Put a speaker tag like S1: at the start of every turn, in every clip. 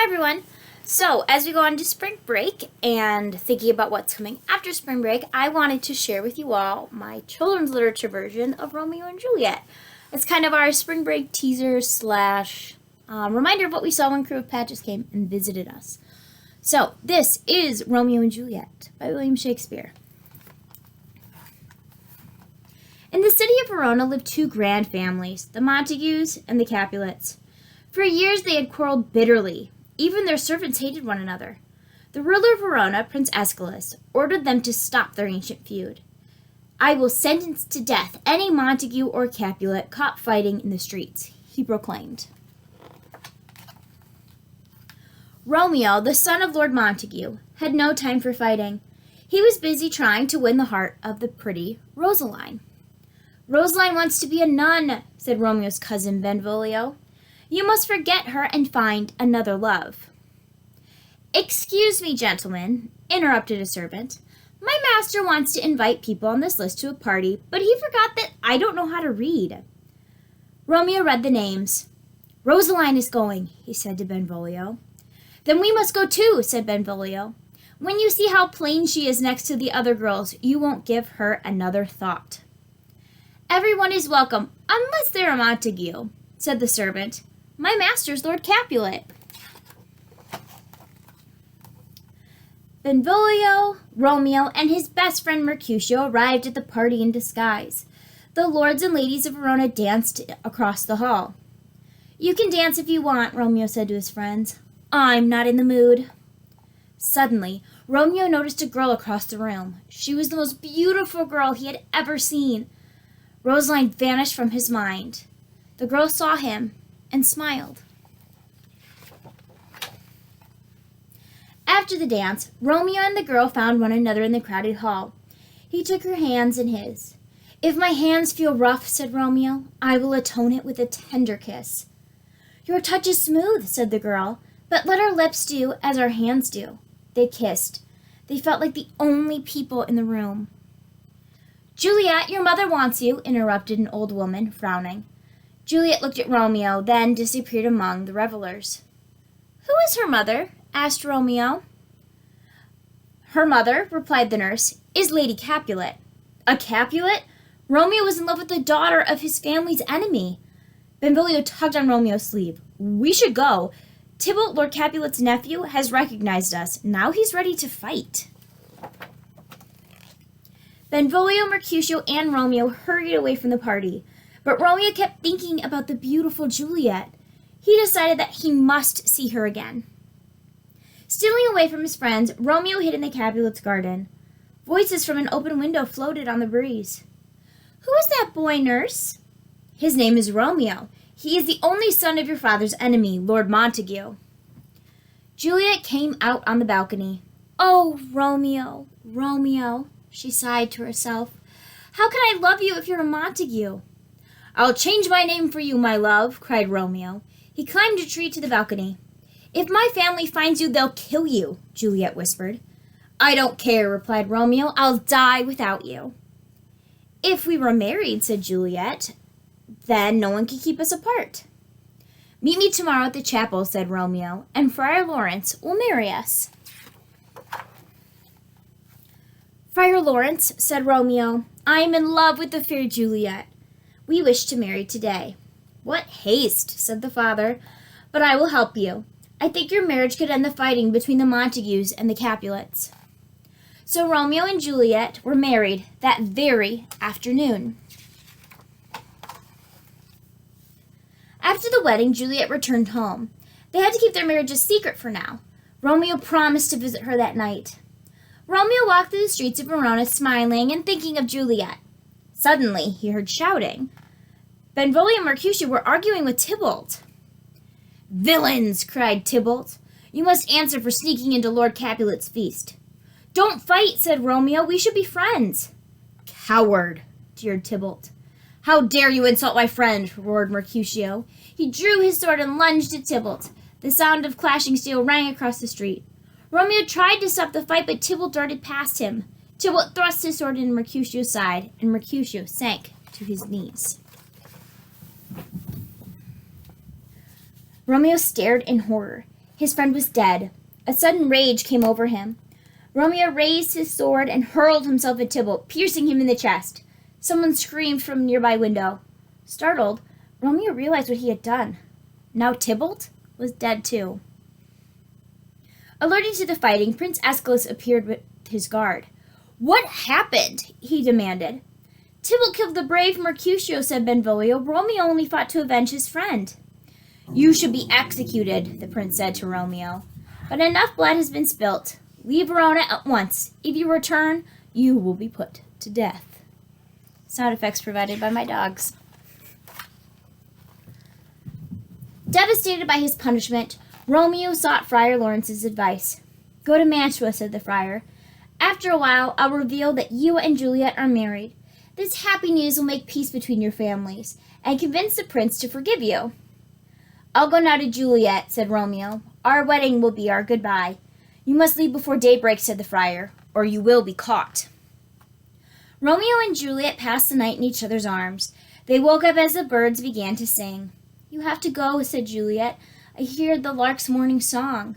S1: Hi everyone! So, as we go on to spring break and thinking about what's coming after spring break, I wanted to share with you all my children's literature version of Romeo and Juliet. It's kind of our spring break teaser slash reminder of what we saw when Crew of Patches came and visited us. So, this is Romeo and Juliet by William Shakespeare. In the city of Verona lived two grand families, the Montagues and the Capulets. For years they had quarreled bitterly. Even their servants hated one another. The ruler of Verona, Prince Aeschylus, ordered them to stop their ancient feud. "I will sentence to death any Montague or Capulet caught fighting in the streets," he proclaimed. Romeo, the son of Lord Montague, had no time for fighting. He was busy trying to win the heart of the pretty Rosaline. "Rosaline wants to be a nun," said Romeo's cousin Benvolio. "You must forget her and find another love." "Excuse me, gentlemen," interrupted a servant. "My master wants to invite people on this list to a party, but he forgot that I don't know how to read." Romeo read the names. "Rosaline is going," he said to Benvolio. "Then we must go too," said Benvolio. "When you see how plain she is next to the other girls, you won't give her another thought." "Everyone is welcome, unless they're a Montague," said the servant. "My master's Lord Capulet." Benvolio, Romeo, and his best friend Mercutio arrived at the party in disguise. The lords and ladies of Verona danced across the hall. "You can dance if you want," Romeo said to his friends. "I'm not in the mood." Suddenly, Romeo noticed a girl across the room. She was the most beautiful girl he had ever seen. Rosaline vanished from his mind. The girl saw him and smiled. After the dance, Romeo and the girl found one another in the crowded hall. He took her hands in his. "If my hands feel rough," said Romeo, "I will atone it with a tender kiss." "Your touch is smooth," said the girl, "but let our lips do as our hands do." They kissed. They felt like the only people in the room. "Juliet, your mother wants you," interrupted an old woman, frowning. Juliet looked at Romeo, then disappeared among the revelers. "Who is her mother?" asked Romeo. "Her mother," replied the nurse, "is Lady Capulet." "A Capulet?" Romeo was in love with the daughter of his family's enemy. Benvolio tugged on Romeo's sleeve. "We should go. Tybalt, Lord Capulet's nephew, has recognized us. Now he's ready to fight." Benvolio, Mercutio, and Romeo hurried away from the party, but Romeo kept thinking about the beautiful Juliet. He decided that he must see her again. Stealing away from his friends, Romeo hid in the Capulet's garden. Voices from an open window floated on the breeze. "Who is that boy, nurse?" "His name is Romeo. He is the only son of your father's enemy, Lord Montague." Juliet came out on the balcony. "Oh, Romeo, Romeo," she sighed to herself. "How can I love you if you're a Montague?" "I'll change my name for you, my love," cried Romeo. He climbed a tree to the balcony. "If my family finds you, they'll kill you," Juliet whispered. "I don't care," replied Romeo. "I'll die without you." "If we were married," said Juliet, "then no one could keep us apart." "Meet me tomorrow at the chapel," said Romeo, "and Friar Lawrence will marry us." "Friar Lawrence," said Romeo, "I am in love with the fair Juliet. We wish to marry today." "What haste," said the father, "but I will help you. I think your marriage could end the fighting between the Montagues and the Capulets." So Romeo and Juliet were married that very afternoon. After the wedding, Juliet returned home. They had to keep their marriage a secret for now. Romeo promised to visit her that night. Romeo walked through the streets of Verona smiling and thinking of Juliet. Suddenly, he heard shouting. Benvolio and Mercutio were arguing with Tybalt. "Villains!" cried Tybalt. "You must answer for sneaking into Lord Capulet's feast." "Don't fight," said Romeo. "We should be friends." "Coward!" jeered Tybalt. "How dare you insult my friend?" roared Mercutio. He drew his sword and lunged at Tybalt. The sound of clashing steel rang across the street. Romeo tried to stop the fight, but Tybalt darted past him. Tybalt thrust his sword into Mercutio's side, and Mercutio sank to his knees. Romeo stared in horror. His friend was dead. A sudden rage came over him. Romeo raised his sword and hurled himself at Tybalt, piercing him in the chest. Someone screamed from a nearby window. Startled, Romeo realized what he had done. Now Tybalt was dead too. Alerting to the fighting, Prince Aeschylus appeared with his guard. "What happened?" he demanded. "Tybalt killed the brave Mercutio," said Benvolio. "Romeo only fought to avenge his friend." "You should be executed," the prince said to Romeo. "But enough blood has been spilt. Leave Verona at once. If you return, you will be put to death." Sound effects provided by my dogs. Devastated by his punishment, Romeo sought Friar Lawrence's advice. "Go to Mantua," said the friar. "After a while, I'll reveal that you and Juliet are married. This happy news will make peace between your families and convince the prince to forgive you." "I'll go now to Juliet," said Romeo. "Our wedding will be our goodbye. You must leave before daybreak," said the friar, "or you will be caught." Romeo and Juliet passed the night in each other's arms. They woke up as the birds began to sing. "You have to go," said Juliet. "I hear the lark's morning song."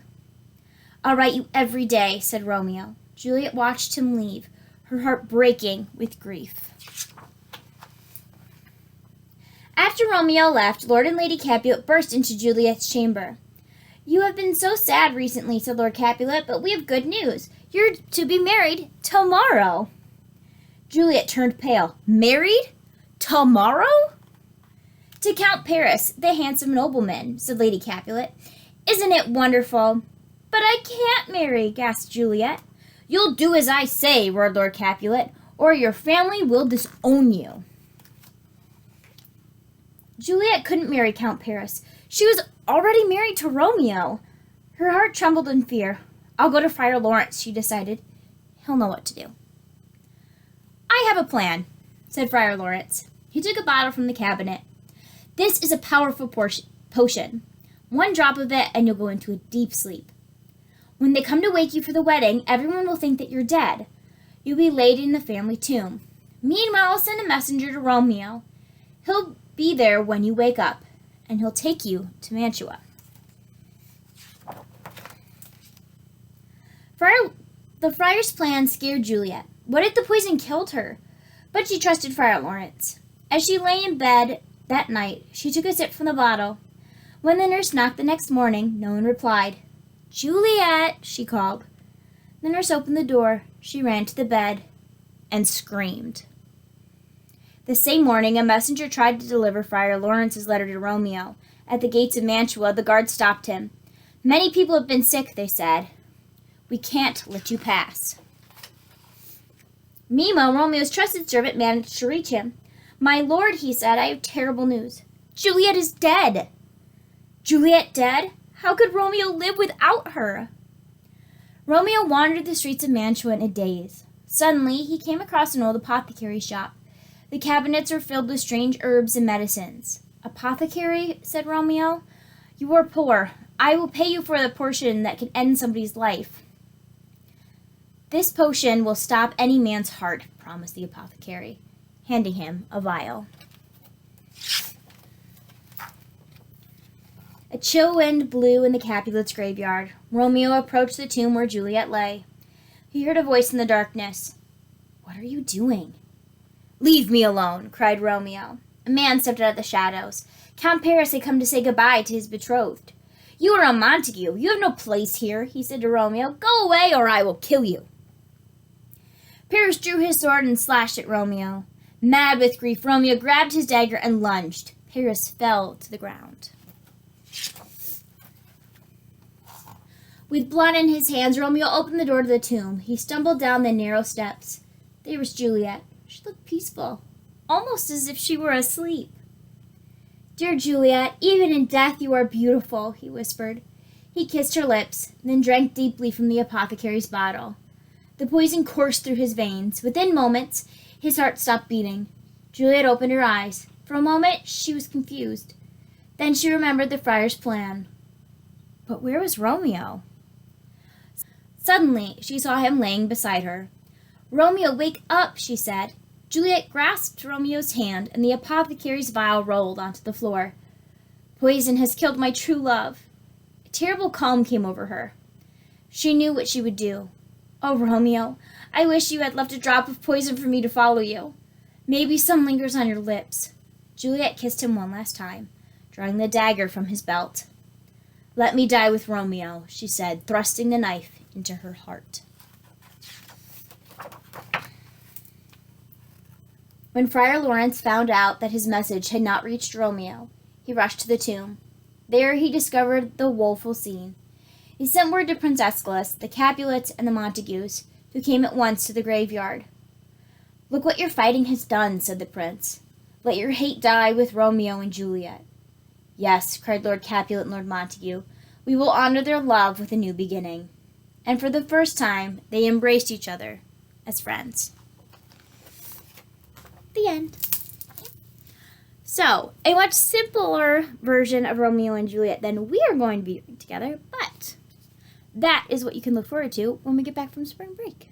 S1: "I'll write you every day," said Romeo. Juliet watched him leave, her heart breaking with grief. After Romeo left, Lord and Lady Capulet burst into Juliet's chamber. "You have been so sad recently," said Lord Capulet, "but we have good news. You're to be married tomorrow." Juliet turned pale. "Married? Tomorrow?" "To Count Paris, the handsome nobleman," said Lady Capulet. "Isn't it wonderful?" "But I can't marry," gasped Juliet. "You'll do as I say," roared Lord Capulet, "or your family will disown you." Juliet couldn't marry Count Paris. She was already married to Romeo. Her heart trembled in fear. "I'll go to Friar Lawrence," she decided. "He'll know what to do." "I have a plan," said Friar Lawrence. He took a bottle from the cabinet. "This is a powerful potion. One drop of it and you'll go into a deep sleep. When they come to wake you for the wedding, everyone will think that you're dead. You'll be laid in the family tomb. Meanwhile, I'll send a messenger to Romeo. He'll be there when you wake up, and he'll take you to Mantua." The friar's plan scared Juliet. What if the poison killed her? But she trusted Friar Lawrence. As she lay in bed that night, she took a sip from the bottle. When the nurse knocked the next morning, no one replied. "Juliet," she called. The nurse opened the door. She ran to the bed and screamed. The same morning, a messenger tried to deliver Friar Lawrence's letter to Romeo. At the gates of Mantua, the guards stopped him. "Many people have been sick," they said. "We can't let you pass." Meanwhile, Romeo's trusted servant managed to reach him. "My lord," he said, "I have terrible news. Juliet is dead." "Juliet dead? How could Romeo live without her?" Romeo wandered the streets of Mantua in a daze. Suddenly, he came across an old apothecary shop. The cabinets were filled with strange herbs and medicines. "Apothecary," said Romeo, "you are poor. I will pay you for the portion that can end somebody's life." "This potion will stop any man's heart," promised the apothecary, handing him a vial. A chill wind blew in the Capulets' graveyard. Romeo approached the tomb where Juliet lay. He heard a voice in the darkness. "What are you doing?" "Leave me alone," cried Romeo. A man stepped out of the shadows. Count Paris had come to say goodbye to his betrothed. "You are a Montague. You have no place here," he said to Romeo. "Go away, or I will kill you." Paris drew his sword and slashed at Romeo. Mad with grief, Romeo grabbed his dagger and lunged. Paris fell to the ground. With blood in his hands, Romeo opened the door to the tomb. He stumbled down the narrow steps. There was Juliet. She looked peaceful, almost as if she were asleep. "Dear Juliet, even in death you are beautiful," he whispered. He kissed her lips, then drank deeply from the apothecary's bottle. The poison coursed through his veins. Within moments, his heart stopped beating. Juliet opened her eyes. For a moment, she was confused. Then she remembered the friar's plan. But where was Romeo? Suddenly, she saw him laying beside her. "Romeo, wake up," she said. Juliet grasped Romeo's hand, and the apothecary's vial rolled onto the floor. "Poison has killed my true love." It terrible calm came over her. She knew what she would do. "Oh, Romeo, I wish you had left a drop of poison for me to follow you. Maybe some lingers on your lips." Juliet kissed him one last time, drawing the dagger from his belt. "Let me die with Romeo," she said, thrusting the knife into her heart. When Friar Lawrence found out that his message had not reached Romeo, he rushed to the tomb. There he discovered the woeful scene. He sent word to Prince Aeschylus, the Capulets, and the Montagues, who came at once to the graveyard. "Look what your fighting has done," said the prince. "Let your hate die with Romeo and Juliet." "Yes," cried Lord Capulet and Lord Montague, "we will honor their love with a new beginning." And for the first time, they embraced each other as friends. The end. So, a much simpler version of Romeo and Juliet than we are going to be reading together, but that is what you can look forward to when we get back from spring break.